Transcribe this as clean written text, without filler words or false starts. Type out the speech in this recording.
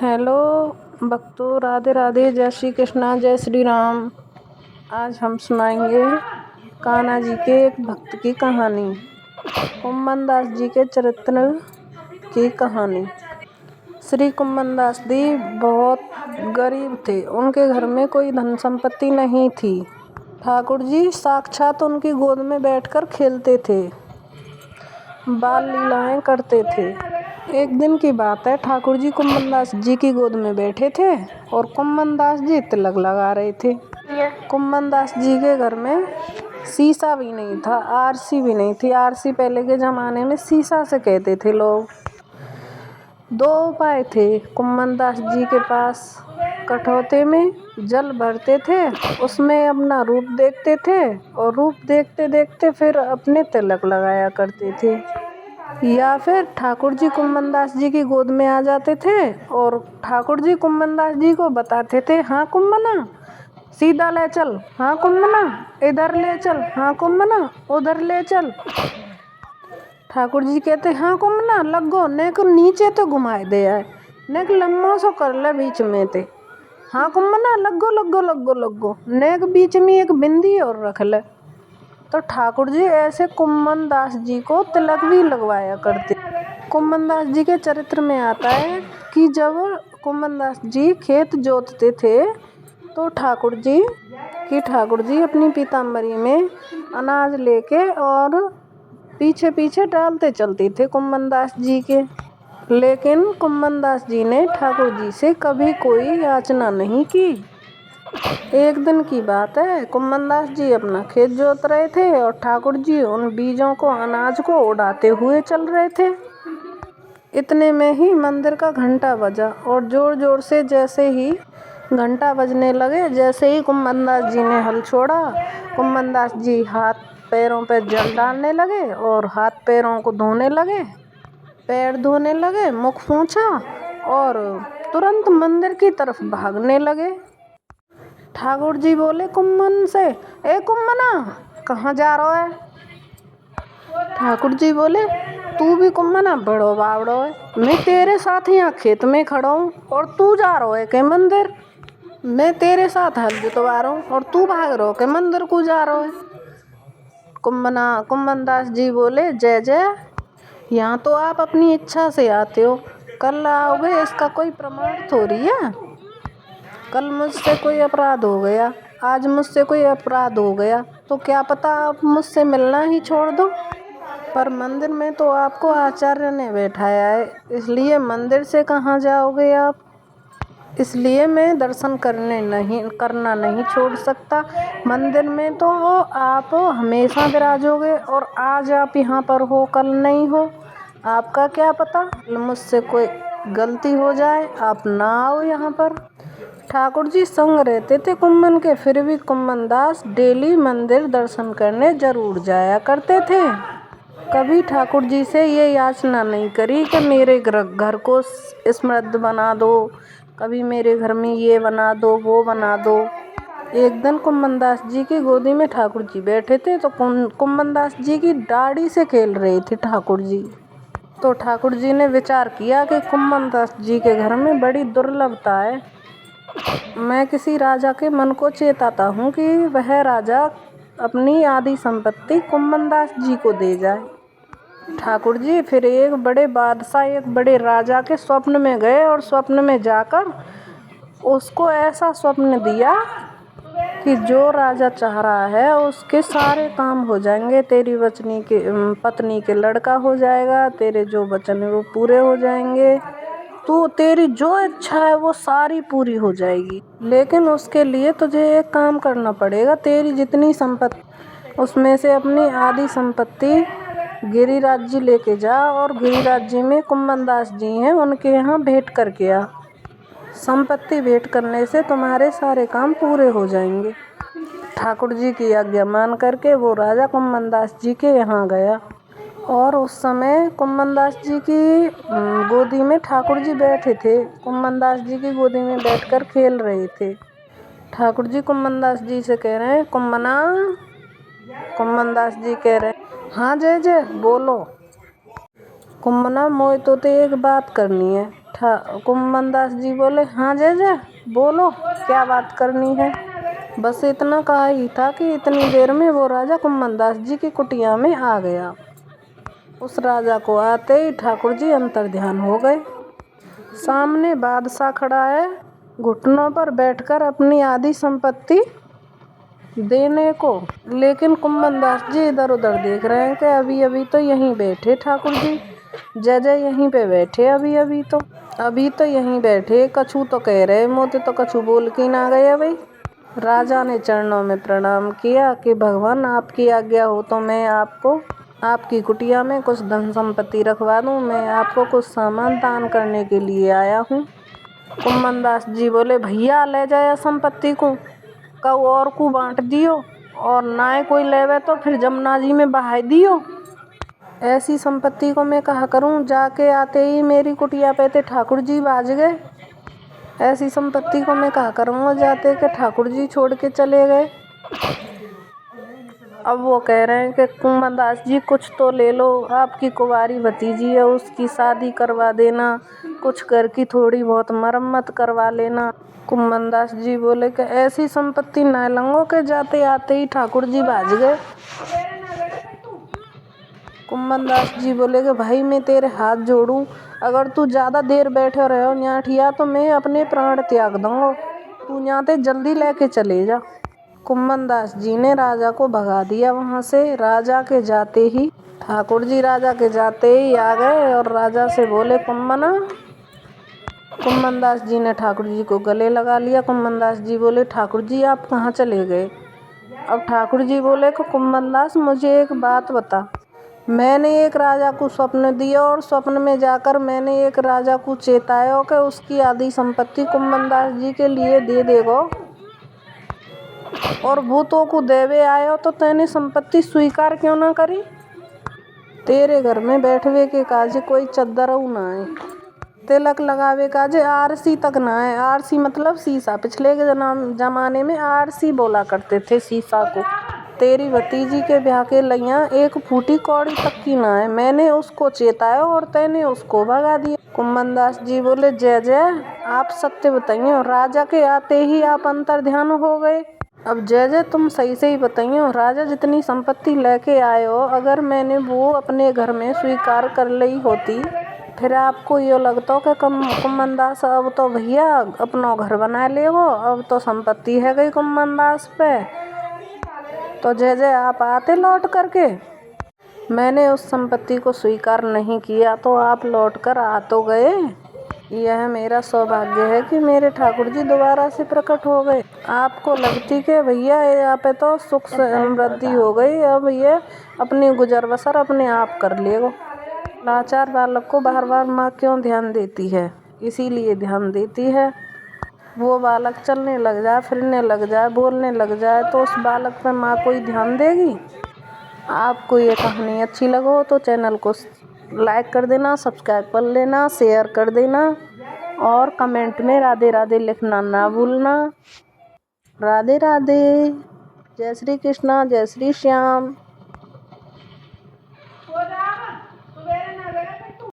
Hello भक्तों, राधे राधे, जय श्री कृष्णा, जय श्री राम। आज हम सुनाएंगे कान्हा जी के एक भक्त की कहानी, कुम्मन दास जी के चरित्र की कहानी। श्री कुम्मन दास जी बहुत गरीब थे। उनके घर में कोई धन संपत्ति नहीं थी। ठाकुर जी साक्षात उनकी गोद में बैठकर खेलते थे, बाल लीलाएं करते थे। एक दिन की बात है, ठाकुर जी कुम्मन दास जी की गोद में बैठे थे और कुम्मन दास जी तिलक लगा रहे थे। कुम्मन दास जी के घर में शीशा भी नहीं था, आरसी भी नहीं थी। आरसी पहले के ज़माने में शीशा से कहते थे लोग। दो उपाय थे कुम्मन दास जी के पास। कठौते में जल भरते थे, उसमें अपना रूप देखते थे और रूप देखते देखते फिर अपने तिलक लगाया करते थे, या फिर ठाकुर जी कुम्मन दास जी की गोद में आ जाते थे और ठाकुर जी कुम्मन दास जी को बताते थे, हाँ कुम्मना सीधा ले चल, हाँ कुम्मना इधर ले चल, हाँ कुम्मना उधर ले चल। ठाकुर जी कहते, हाँ कुम्मना लगो ने को नीचे तो घुमाए दे आए, ने को लम्बा सो कर ले बीच में ते, हाँ कुम्मना लगो लगो लगो लगो ने को बीच में एक बिंदी और रख ले। तो ठाकुर जी ऐसे कुम्मन दास जी को तिलक भी लगवाया करते। कुम्मन दास जी के चरित्र में आता है कि जब कुम्मन दास जी खेत जोतते थे तो ठाकुर जी अपनी पीताम्बरी में अनाज लेके और पीछे पीछे डालते चलती थे कुम्मन दास जी के। लेकिन कुम्मन दास जी ने ठाकुर जी से कभी कोई याचना नहीं की। एक दिन की बात है, कुम्मन दास जी अपना खेत जोत रहे थे और ठाकुर जी उन बीजों को, अनाज को उड़ाते हुए चल रहे थे। इतने में ही मंदिर का घंटा बजा और जोर जोर से जैसे ही घंटा बजने लगे, जैसे ही कुम्मन दास जी ने हल छोड़ा, कुम्मन दास जी हाथ पैरों पर जल डालने लगे और हाथ पैरों को धोने लगे, पैर धोने लगे, मुख पोंछा और तुरंत मंदिर की तरफ भागने लगे। ठाकुर जी बोले कुम्मन से, ए कुम्मना कहाँ जा रहा है? ठाकुर जी बोले, तू भी कुम्मना बड़ो बावड़ो है, मैं तेरे साथ यहाँ खेत में खड़ा हूँ और तू जा रहा है के मंदिर। मैं तेरे साथ हल जुतवा रहा हूँ और तू भाग रहा के मंदिर को जा रहा है। कुम्मन दास जी बोले, जय जय, यहाँ तो आप अपनी इच्छा से आते हो, कल आओगे इसका कोई प्रमाण थोड़ी है। कल मुझसे कोई अपराध हो गया, आज मुझसे कोई अपराध हो गया तो क्या पता आप मुझसे मिलना ही छोड़ दो। पर मंदिर में तो आपको आचार्य ने बैठाया है, इसलिए मंदिर से कहाँ जाओगे आप। इसलिए मैं दर्शन करना नहीं छोड़ सकता। मंदिर में तो आप हमेशा विराजोगे और आज आप यहाँ पर हो, कल नहीं हो, आपका क्या पता। मुझसे कोई गलती हो जाए, आप ना आओ यहाँ पर। ठाकुर जी संग रहते थे कुम्मन के, फिर भी कुम्मन दास डेली मंदिर दर्शन करने जरूर जाया करते थे। कभी ठाकुर जी से ये याचना नहीं करी कि मेरे घर को समृद्ध बना दो, कभी मेरे घर में ये बना दो, वो बना दो। एक दिन कुम्मन दास जी की गोदी में ठाकुर जी बैठे थे तो कुम्मन दास जी की दाढ़ी से खेल रहे थे ठाकुर जी। तो ठाकुर जी ने विचार किया कि कुम्मन दास जी के घर में बड़ी दुर्लभता है, मैं किसी राजा के मन को चेताता हूँ कि वह राजा अपनी आधी संपत्ति कुम्मन दास जी को दे जाए। ठाकुर जी फिर एक बड़े बादशाह, एक बड़े राजा के स्वप्न में गए और स्वप्न में जाकर उसको ऐसा स्वप्न दिया कि जो राजा चाह रहा है उसके सारे काम हो जाएंगे, तेरी पत्नी के लड़का हो जाएगा, तेरे जो वचन है वो पूरे हो जाएंगे, तो तेरी जो इच्छा है वो सारी पूरी हो जाएगी। लेकिन उसके लिए तुझे एक काम करना पड़ेगा, तेरी जितनी संपत्ति उसमें से अपनी आधी संपत्ति गिरिराज जी लेके जा और गिरिराज जी में कुम्मन दास जी हैं, उनके यहाँ भेंट करके आ। संपत्ति भेंट करने से तुम्हारे सारे काम पूरे हो जाएंगे। ठाकुर जी की आज्ञा मान करके वो राजा कुम्मन दास जी के यहाँ गया और उस समय कुम्मन दास जी की गोदी में ठाकुर जी बैठे थे। कुम्मन दास जी की गोदी में बैठकर खेल रहे थे। ठाकुर जी कुम्मन दास जी से कह रहे हैं, कुम्मना। कुम्मन दास जी कह रहे हैं, हाँ जय जय बोलो। कुम्मना मोए तो एक बात करनी है। कुम्मन दास जी बोले, हाँ जय जय बोलो क्या बात करनी है। बस इतना कहा ही था कि इतनी देर में वो राजा कुम्मन दास जी की कुटिया में आ गया। उस राजा को आते ही ठाकुर जी अंतर्ध्यान हो गए। सामने बादशाह खड़ा है, घुटनों पर बैठकर अपनी आधी संपत्ति देने को, लेकिन कुम्मन दास जी इधर उधर देख रहे हैं कि अभी अभी तो यहीं बैठे ठाकुर जी, जय जय यहीं पे बैठे, अभी तो यहीं बैठे, कछु तो कह रहे, मोते तो कछु बोल के ना गए भाई। राजा ने चरणों में प्रणाम किया कि भगवान आपकी आज्ञा हो तो मैं आपको आपकी कुटिया में कुछ धन संपत्ति रखवा दूं, मैं आपको कुछ सामान दान करने के लिए आया हूँ। कुम्मन दास जी बोले, भैया ले जाए संपत्ति को, कऊ और को बांट दियो, और ना कोई लेवे तो फिर जमुना जी में बहा दियो। ऐसी संपत्ति को मैं कहा करूं, जाके आते ही मेरी कुटिया पे थे ठाकुर जी बाज गए। ऐसी संपत्ति को मैं कहा करूँगा जाते कि ठाकुर जी छोड़ के चले गए। अब वो कह रहे हैं कि कुम्मन दास जी कुछ तो ले लो, आपकी कुंवारी भतीजी है उसकी शादी करवा देना, कुछ घर की थोड़ी बहुत मरम्मत करवा लेना। कुम्मन दास जी बोले कि ऐसी संपत्ति न लंगो के जाते आते ही ठाकुर जी भाज गए। कुम्मन दास जी बोले कि भाई मैं तेरे हाथ जोड़ूं, अगर तू ज़्यादा देर बैठे रहो न्याठिया तो मैं अपने प्राण त्याग दूंगा, तू यहाँ ते जल्दी लेके चले जा। कुम्मन दास जी ने राजा को भगा दिया वहाँ से। राजा के जाते ही ठाकुर जी राजा के जाते ही आ गए और राजा से बोले, कुम्मन दास जी ने ठाकुर जी को गले लगा लिया। कुम्मन दास जी बोले, ठाकुर जी आप कहाँ चले गए। अब ठाकुर जी बोले कि कुम्मन दास मुझे एक बात बता, मैंने एक राजा को स्वप्न दिया और स्वप्न में जाकर मैंने एक राजा को चेताया कि उसकी आधी संपत्ति कुम्मन दास जी के लिए दे देगो, और भूतों को देवे आयो तो तेने संपत्ति स्वीकार क्यों ना करी। तेरे घर में बैठवे के काजे कोई चद्दरऊ ना है, तिलक लगावे काजे आरसी तक ना है। आरसी मतलब शीशा, पिछले के जमाने में आरसी बोला करते थे शीशा को। तेरी भतीजी के ब्याह के लैया एक फूटी कौड़ी तक की ना है, मैंने उसको चेताया और तैने उसको भगा दिया। कुम्मन दास जी बोले, जय जय आप सत्य बताइए, राजा के आते ही आप अंतर्ध्यान हो गए। अब जय जय तुम सही से ही बताइए, राजा जितनी संपत्ति लेके आए हो अगर मैंने वो अपने घर में स्वीकार कर ली होती, फिर आपको ये लगता कि कुम्मन दास अब तो भैया अपना घर बना ले, वो अब तो संपत्ति है गई कुम्मन दास पे, तो जय जय आप आते लौट करके। मैंने उस संपत्ति को स्वीकार नहीं किया तो आप लौट कर आ तो गए। यह मेरा सौभाग्य है कि मेरे ठाकुर जी दोबारा से प्रकट हो गए। आपको लगती कि भैया यहाँ पे तो सुख समृद्धि हो गई, अब ये अपनी गुजर बसर अपने आप कर लेगो। लाचार बालक को बार बार माँ क्यों ध्यान देती है, इसीलिए ध्यान देती है। वो बालक चलने लग जाए, फिरने लग जाए, बोलने लग जाए तो उस बालक पे माँ कोई ध्यान देगी। आपको ये कहानी अच्छी लगे तो चैनल को लाइक कर देना, सब्सक्राइब कर लेना, शेयर कर देना और कमेंट में राधे राधे लिखना ना भूलना। राधे राधे, जय श्री कृष्णा, जय श्री श्याम।